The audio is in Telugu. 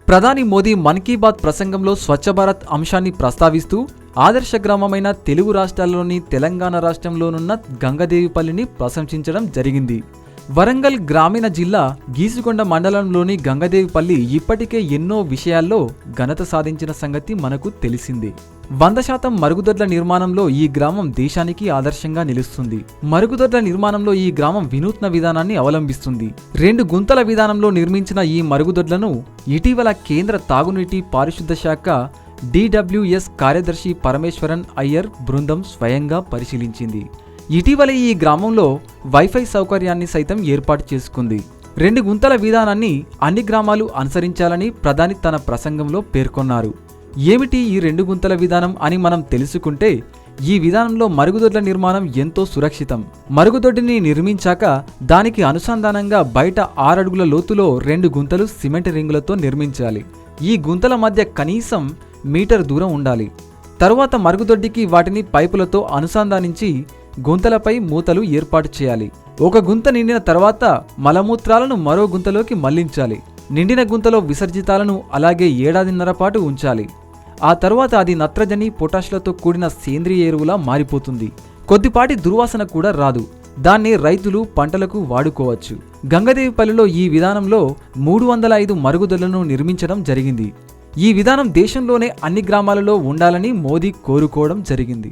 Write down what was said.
ప్రధాని మోదీ మన్ కీ బాత్ ప్రసంగంలో స్వచ్ఛ భారత్ అంశాన్ని ప్రస్తావిస్తూ ఆదర్శ గ్రామమైన తెలుగు రాష్ట్రాల్లోని తెలంగాణ రాష్ట్రంలోనున్న గంగదేవిపల్లిని ప్రశంసించడం జరిగింది. వరంగల్ గ్రామీణ జిల్లా గీసుకొండ మండలంలోని గంగదేవిపల్లి ఇప్పటికే ఎన్నో విషయాల్లో ఘనత సాధించిన సంగతి మనకు తెలిసింది. 100% మరుగుదొడ్ల నిర్మాణంలో ఈ గ్రామం దేశానికి ఆదర్శంగా నిలుస్తుంది. మరుగుదొడ్ల నిర్మాణంలో ఈ గ్రామం వినూత్న విధానాన్ని అవలంబిస్తుంది. 2 గుంతల విధానంలో నిర్మించిన ఈ మరుగుదొడ్లను ఇటీవల కేంద్ర తాగునీటి పారిశుద్ధ శాఖ DWS కార్యదర్శి పరమేశ్వరన్ అయ్యర్ బృందం స్వయంగా పరిశీలించింది. ఇటీవల ఈ గ్రామంలో వైఫై సౌకర్యాన్ని సైతం ఏర్పాటు చేసుకుంది. 2 గుంతల విధానాన్ని అన్ని గ్రామాలు అనుసరించాలని ప్రధాని తన ప్రసంగంలో పేర్కొన్నారు. ఏమిటి ఈ 2 గుంతల విధానం అని మనం తెలుసుకుంటే, ఈ విధానంలో మరుగుదొడ్ల నిర్మాణం ఎంతో సురక్షితం. మరుగుదొడ్డిని నిర్మించాక దానికి అనుసంధానంగా బయట 6 అడుగుల లోతులో 2 గుంతలు సిమెంట్ రింగులతో నిర్మించాలి. ఈ గుంతల మధ్య కనీసం మీటర్ దూరం ఉండాలి. తరువాత మరుగుదొడ్డికి వాటిని పైపులతో అనుసంధానించి గుంతలపై మూతలు ఏర్పాటు చేయాలి. ఒక గుంత నిండిన తర్వాత మలమూత్రాలను మరో గుంతలోకి మళ్లించాలి. నిండిన గుంతలో విసర్జితాలను అలాగే 1.5 ఏడాది పాటు ఉంచాలి. ఆ తరువాత అది నత్రజని, పొటాషులతో కూడిన సేంద్రియ ఎరువులా మారిపోతుంది. కొద్దిపాటి దుర్వాసన కూడా రాదు. దాన్ని రైతులు పంటలకు వాడుకోవచ్చు. గంగదేవిపల్లిలో ఈ విధానంలో 305 మరుగుదొడ్లను నిర్మించడం జరిగింది. ఈ విధానం దేశంలోనే అన్ని గ్రామాలలో ఉండాలని మోదీ కోరుకోవడం జరిగింది.